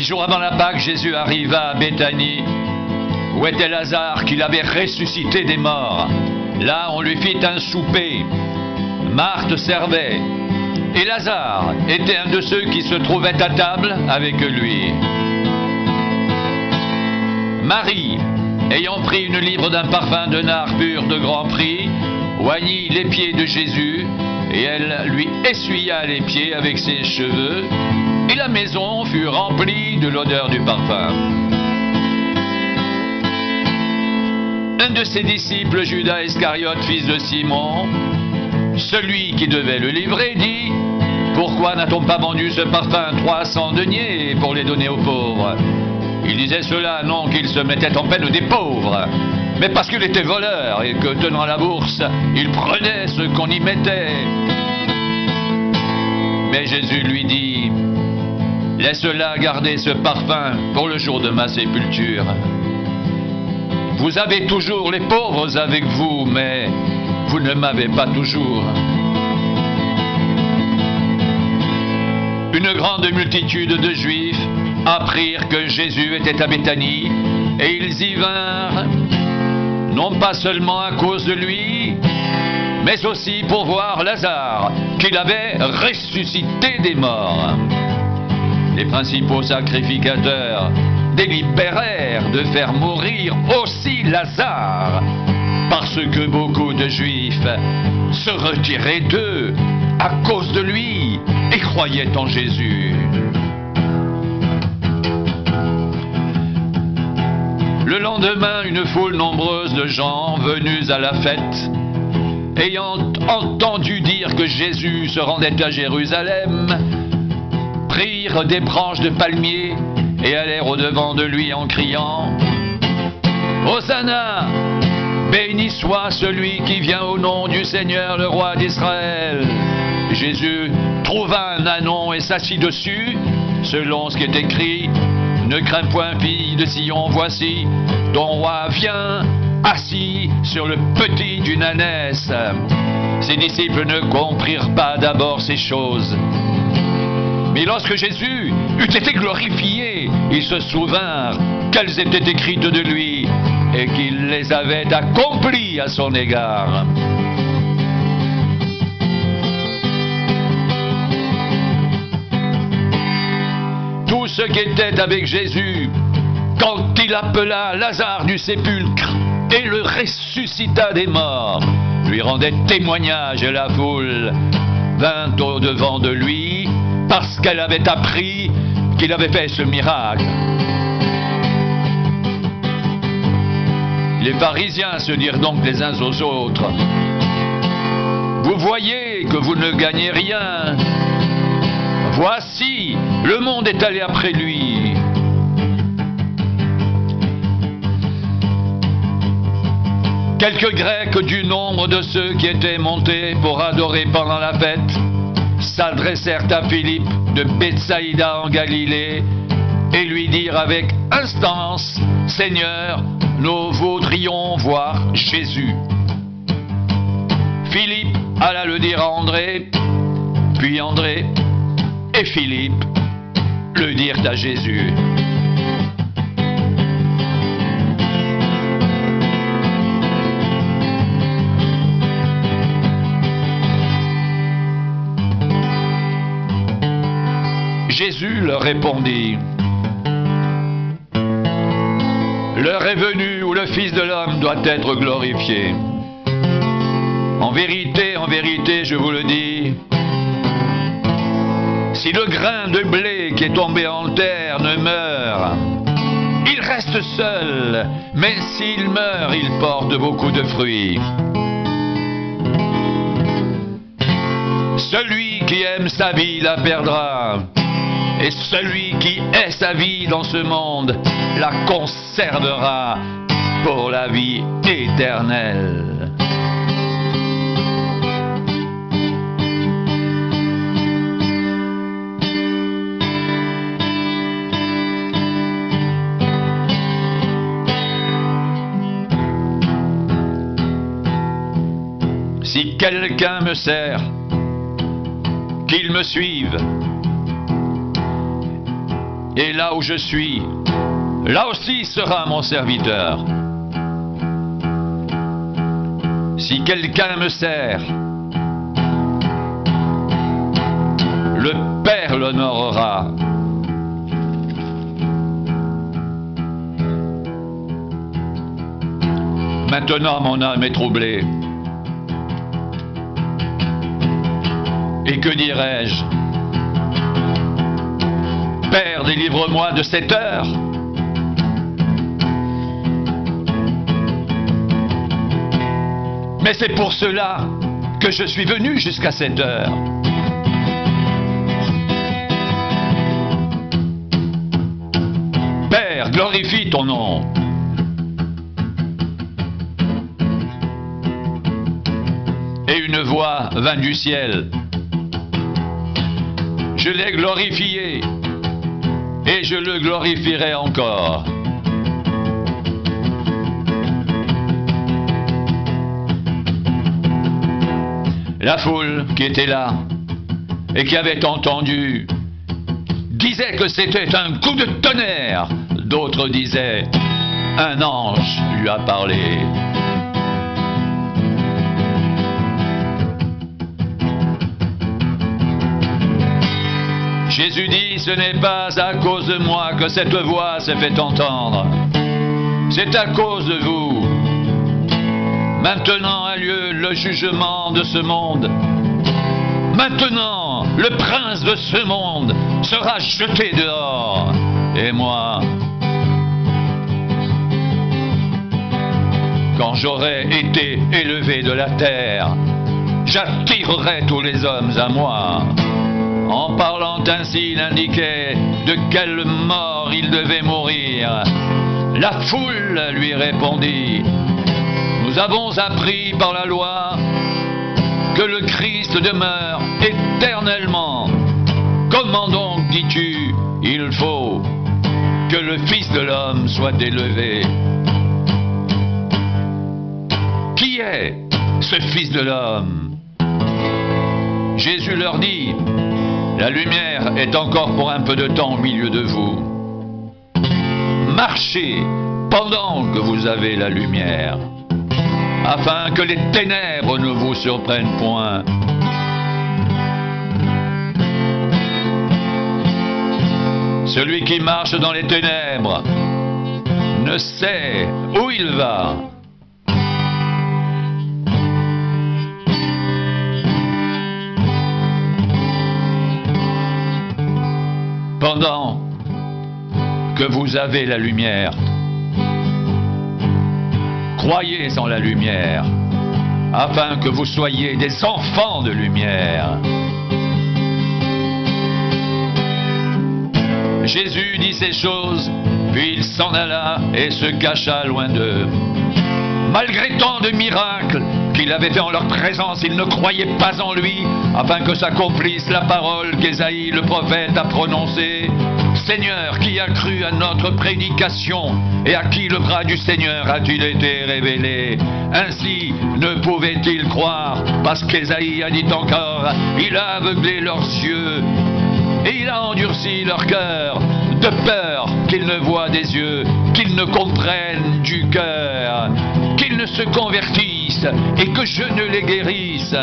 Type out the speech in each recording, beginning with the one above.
jours avant la Pâque, Jésus arriva à Béthanie, où était Lazare qu'il avait ressuscité des morts. Là, on lui fit un souper. Marthe servait, et Lazare était un de ceux qui se trouvaient à table avec lui. Marie, ayant pris une livre d'un parfum de nard pur de grand prix, oignit les pieds de Jésus, et elle lui essuya les pieds avec ses cheveux, et la maison fut remplie de l'odeur du parfum. Un de ses disciples, Judas Iscariote, fils de Simon, celui qui devait le livrer, dit: pourquoi n'a-t-on pas vendu ce parfum 300 deniers pour les donner aux pauvres? Il disait cela non qu'il se mettait en peine des pauvres, mais parce qu'il était voleur et que, tenant la bourse, il prenait ce qu'on y mettait. Mais Jésus lui dit: laisse-la garder ce parfum pour le jour de ma sépulture. Vous avez toujours les pauvres avec vous, mais vous ne m'avez pas toujours. Une grande multitude de Juifs apprirent que Jésus était à Béthanie, et ils y vinrent, non pas seulement à cause de lui, mais aussi pour voir Lazare, qu'il avait ressuscité des morts. Les principaux sacrificateurs délibérèrent de faire mourir aussi Lazare, parce que beaucoup de Juifs se retiraient d'eux à cause de lui et croyaient en Jésus. Le lendemain, une foule nombreuse de gens venus à la fête, ayant entendu dire que Jésus se rendait à Jérusalem, prirent des branches de palmier et allèrent au-devant de lui en criant: Hosanna! Béni soit celui qui vient au nom du Seigneur, le roi d'Israël. Jésus trouva un ânon et s'assit dessus, selon ce qui est écrit: ne crains point, fille de Sion, voici ton roi vient, assis sur le petit d'une ânesse. Ses disciples ne comprirent pas d'abord ces choses. Mais lorsque Jésus eut été glorifié, ils se souvinrent qu'elles étaient écrites de lui et qu'il les avait accomplies à son égard. Tous ceux qui étaient avec Jésus, quand il appela Lazare du sépulcre et le ressuscita des morts, lui rendaient témoignage, et la foule vint au-devant de lui parce qu'elle avait appris qu'il avait fait ce miracle. Les pharisiens se dirent donc les uns aux autres: vous voyez que vous ne gagnez rien. Voici, le monde est allé après lui. Quelques Grecs du nombre de ceux qui étaient montés pour adorer pendant la fête s'adressèrent à Philippe de Bethsaïda en Galilée et lui dirent avec instance: Seigneur, nous voudrions voir Jésus. Philippe alla le dire à André, puis André et Philippe le dirent à Jésus. Jésus leur répondit: l'heure est venue où le Fils de l'homme doit être glorifié. En vérité, je vous le dis, si le grain de blé qui est tombé en terre ne meurt, il reste seul, mais s'il meurt, il porte beaucoup de fruits. Celui qui aime sa vie la perdra, et celui qui hait sa vie dans ce monde la conservera pour la vie éternelle. Si quelqu'un me sert, qu'il me suive. Et là où je suis, là aussi sera mon serviteur. Si quelqu'un me sert, le Père l'honorera. Maintenant mon âme est troublée. Et que dirais-je? Père, délivre-moi de cette heure. Mais c'est pour cela que je suis venu jusqu'à cette heure. Père, glorifie ton nom. Et une voix vint du ciel. Je l'ai glorifié et je le glorifierai encore. La foule qui était là et qui avait entendu disait que c'était un coup de tonnerre. D'autres disaient, un ange lui a parlé. Jésus dit, ce n'est pas à cause de moi que cette voix s'est fait entendre. C'est à cause de vous. Maintenant a lieu le jugement de ce monde. Maintenant, le prince de ce monde sera jeté dehors. Et moi, quand j'aurai été élevé de la terre, j'attirerai tous les hommes à moi. En parlant ainsi, il indiquait de quelle mort il devait mourir. La foule lui répondit, nous avons appris par la loi que le Christ demeure éternellement. Comment donc, dis-tu, il faut que le Fils de l'homme soit élevé? Qui est ce Fils de l'homme? Jésus leur dit, la lumière est encore pour un peu de temps au milieu de vous. Marchez pendant que vous avez la lumière, afin que les ténèbres ne vous surprennent point. Celui qui marche dans les ténèbres ne sait où il va. Pendant que vous avez la lumière, croyez en la lumière, afin que vous soyez des enfants de lumière. Jésus dit ces choses, puis il s'en alla et se cacha loin d'eux. Malgré tant de miracles qu'il avait fait en leur présence, ils ne croyaient pas en lui, afin que s'accomplisse la parole qu'Ésaïe le prophète a prononcée. Seigneur, qui a cru à notre prédication et à qui le bras du Seigneur a-t-il été révélé? Ainsi ne pouvaient-ils croire, parce qu'Ésaïe a dit encore, il a aveuglé leurs yeux et il a endurci leur cœur, de peur qu'ils ne voient des yeux, qu'ils ne comprennent du cœur, qu'ils ne se convertissent et que je ne les guérisse.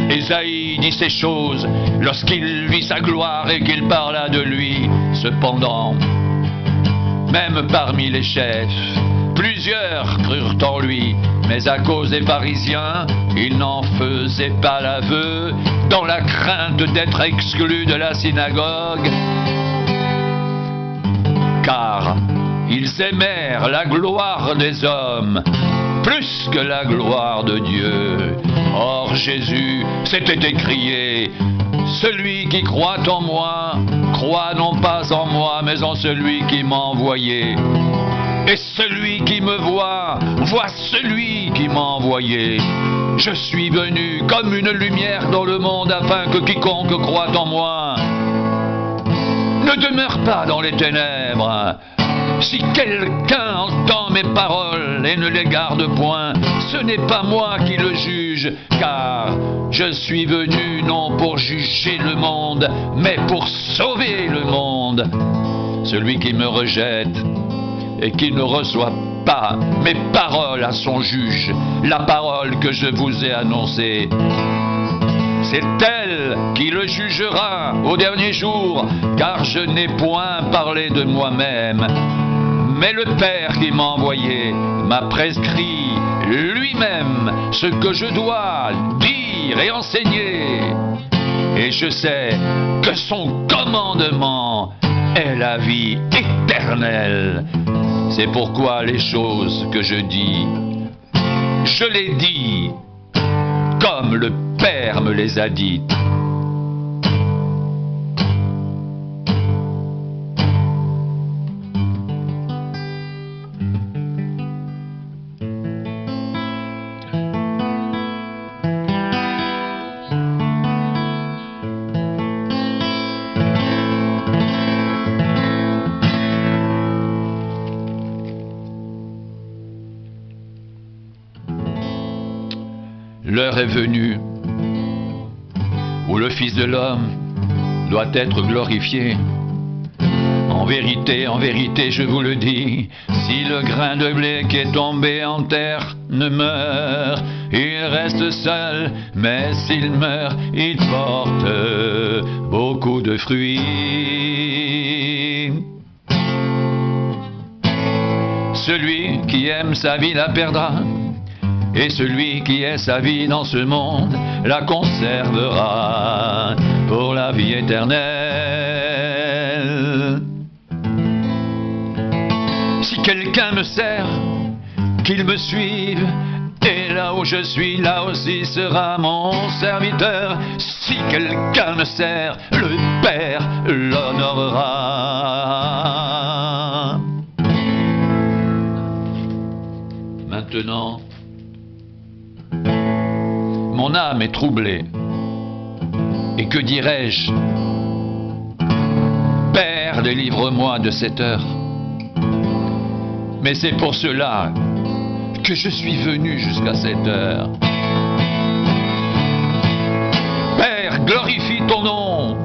Ésaïe dit ces choses lorsqu'il vit sa gloire et qu'il parla de lui. Cependant, même parmi les chefs, plusieurs crurent en lui, mais à cause des pharisiens, il n'en faisait pas l'aveu, dans la crainte d'être exclu de la synagogue, car ils aimèrent la gloire des hommes plus que la gloire de Dieu. Or Jésus s'était écrié, celui qui croit en moi, croit non pas en moi, mais en celui qui m'a envoyé. Et celui qui me voit, voit celui qui m'a envoyé. Je suis venu comme une lumière dans le monde, afin que quiconque croit en moi ne demeure pas dans les ténèbres. Si quelqu'un entend mes paroles et ne les garde point, ce n'est pas moi qui le juge, car je suis venu non pour juger le monde, mais pour sauver le monde. celui qui me rejette et qui ne reçoit pas mes paroles à son juge, la parole que je vous ai annoncée. C'est elle qui le jugera au dernier jour, car je n'ai point parlé de moi-même, mais le Père qui m'a envoyé m'a prescrit lui-même ce que je dois dire et enseigner. Et je sais que son commandement est la vie éternelle. C'est pourquoi les choses que je dis, je les dis comme le Père me les a dites. L'heure est venue où le Fils de l'homme doit être glorifié. En vérité, je vous le dis, si le grain de blé qui est tombé en terre ne meurt, il reste seul, mais s'il meurt, il porte beaucoup de fruits. Celui qui aime sa vie la perdra, et celui qui est sa vie dans ce monde la conservera pour la vie éternelle. Si quelqu'un me sert, qu'il me suive, et là où je suis, là aussi sera mon serviteur. Si quelqu'un me sert, le Père l'honorera. Maintenant, mon âme est troublée. Et que dirais-je? Père, délivre-moi de cette heure. Mais c'est pour cela que je suis venu jusqu'à cette heure. Père, glorifie ton nom.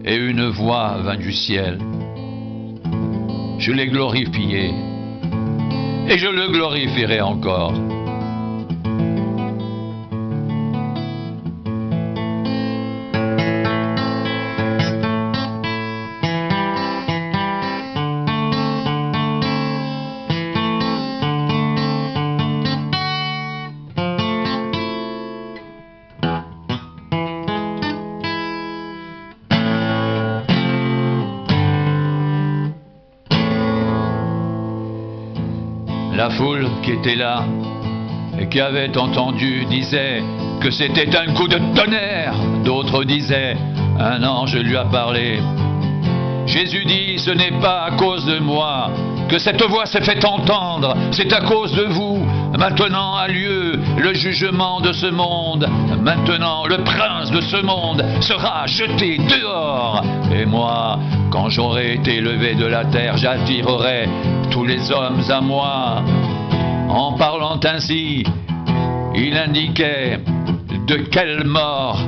Et une voix vint du ciel. Je l'ai glorifié. Et je le glorifierai encore. La foule qui était là et qui avait entendu disait que c'était un coup de tonnerre. D'autres disaient, un ange lui a parlé. Jésus dit, ce n'est pas à cause de moi que cette voix s'est fait entendre, c'est à cause de vous. Maintenant a lieu le jugement de ce monde. Maintenant le prince de ce monde sera jeté dehors. Et moi, quand j'aurai été levé de la terre, j'attirerai tous les hommes à moi. En parlant ainsi, il indiquait de quelle mort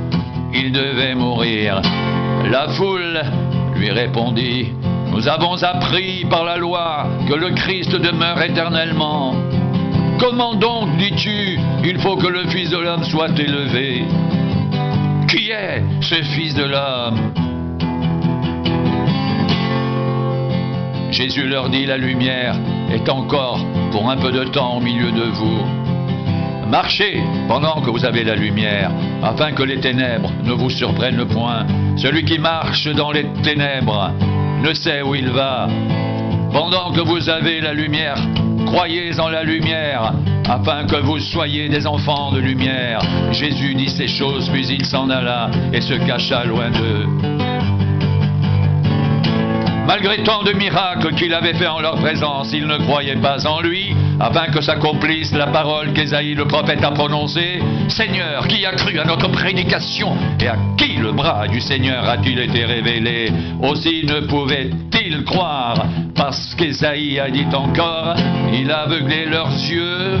il devait mourir. La foule lui répondit, nous avons appris par la loi que le Christ demeure éternellement. Comment donc, dis-tu, il faut que le Fils de l'homme soit élevé? Qui est ce Fils de l'homme? Jésus leur dit, la lumière est encore pour un peu de temps au milieu de vous. Marchez pendant que vous avez la lumière, afin que les ténèbres ne vous surprennent point. Celui qui marche dans les ténèbres ne sait où il va. Pendant que vous avez la lumière, croyez en la lumière, afin que vous soyez des enfants de lumière. Jésus dit ces choses, puis il s'en alla et se cacha loin d'eux. Malgré tant de miracles qu'il avait fait en leur présence, ils ne croyaient pas en lui, afin que s'accomplisse la parole qu'Ésaïe le prophète a prononcée. Seigneur, qui a cru à notre prédication, et à qui le bras du Seigneur a-t-il été révélé? Aussi ne pouvait-il croire, parce qu'Ésaïe a dit encore, il a aveuglé leurs yeux,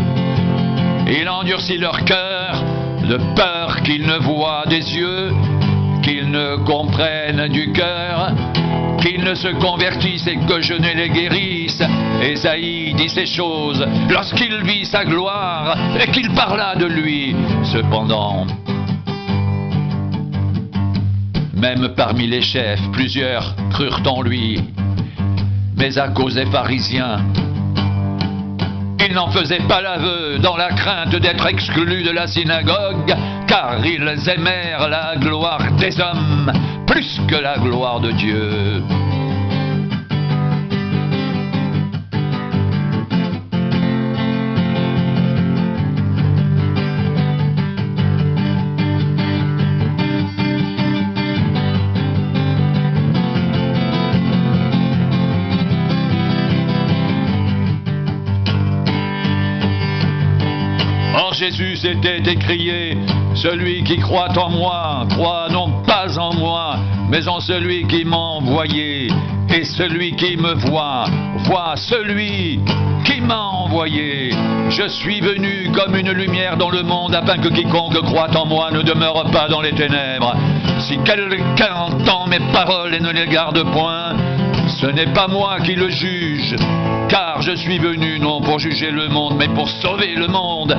il endurcit leur cœur, de peur qu'ils ne voient des yeux, qu'ils ne comprennent du cœur, qu'ils ne se convertissent et que je ne les guérisse. Ésaïe dit ces choses lorsqu'il vit sa gloire et qu'il parla de lui. Cependant, même parmi les chefs, plusieurs crurent en lui, mais à cause des pharisiens, ils n'en faisaient pas l'aveu dans la crainte d'être exclus de la synagogue, car ils aimèrent la gloire des hommes plus que la gloire de Dieu. Jésus s'était écrié, celui qui croit en moi, croit non pas en moi, mais en celui qui m'a envoyé. Et celui qui me voit, voit celui qui m'a envoyé. Je suis venu comme une lumière dans le monde, afin que quiconque croit en moi ne demeure pas dans les ténèbres. Si quelqu'un entend mes paroles et ne les garde point, ce n'est pas moi qui le juge, car je suis venu non pour juger le monde, mais pour sauver le monde.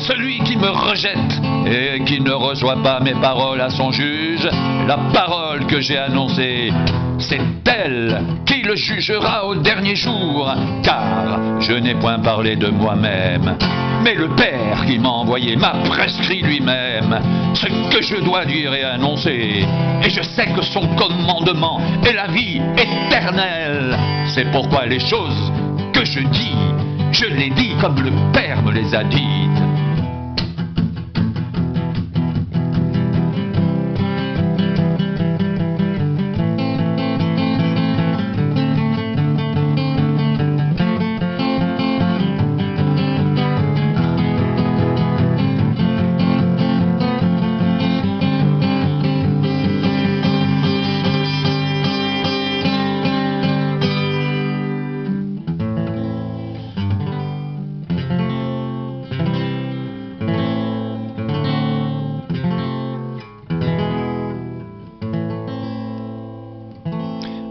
Celui qui me rejette et qui ne reçoit pas mes paroles à son juge, la parole que j'ai annoncée, c'est elle qui le jugera au dernier jour, car je n'ai point parlé de moi-même, mais le Père qui m'a envoyé m'a prescrit lui-même ce que je dois dire et annoncer. Et je sais que son commandement est la vie éternelle. C'est pourquoi les choses que je dis, je les dis comme le Père me les a dites.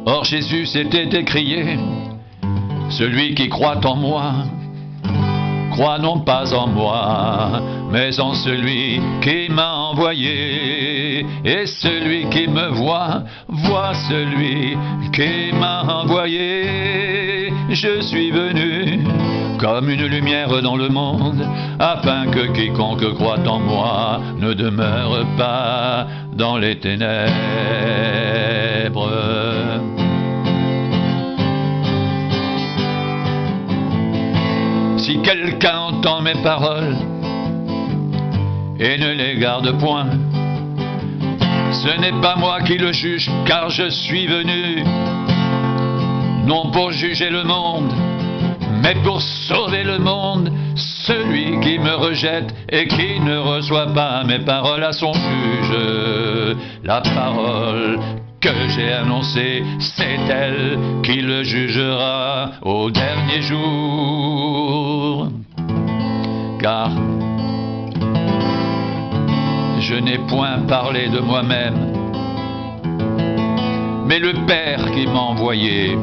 Or Jésus s'était écrié, celui qui croit en moi, croit non pas en moi, mais en celui qui m'a envoyé. Et celui qui me voit, voit celui qui m'a envoyé. Je suis venu comme une lumière dans le monde, afin que quiconque croit en moi ne demeure pas dans les ténèbres. Si quelqu'un entend mes paroles et ne les garde point, ce n'est pas moi qui le juge, car je suis venu non pour juger le monde, mais pour sauver le monde. Celui qui me rejette et qui ne reçoit pas mes paroles à son juge, la parole que j'ai annoncée, c'est elle qui le jugera au dernier jour. Car je n'ai point parlé de moi-même, mais le Père qui m'a envoyé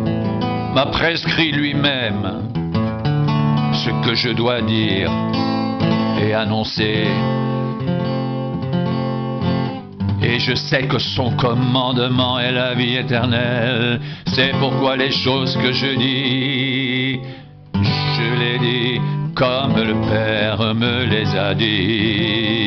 m'a prescrit lui-même ce que je dois dire et annoncer. Et je sais que son commandement est la vie éternelle. C'est pourquoi les choses que je dis, je les dis comme le Père me les a dit.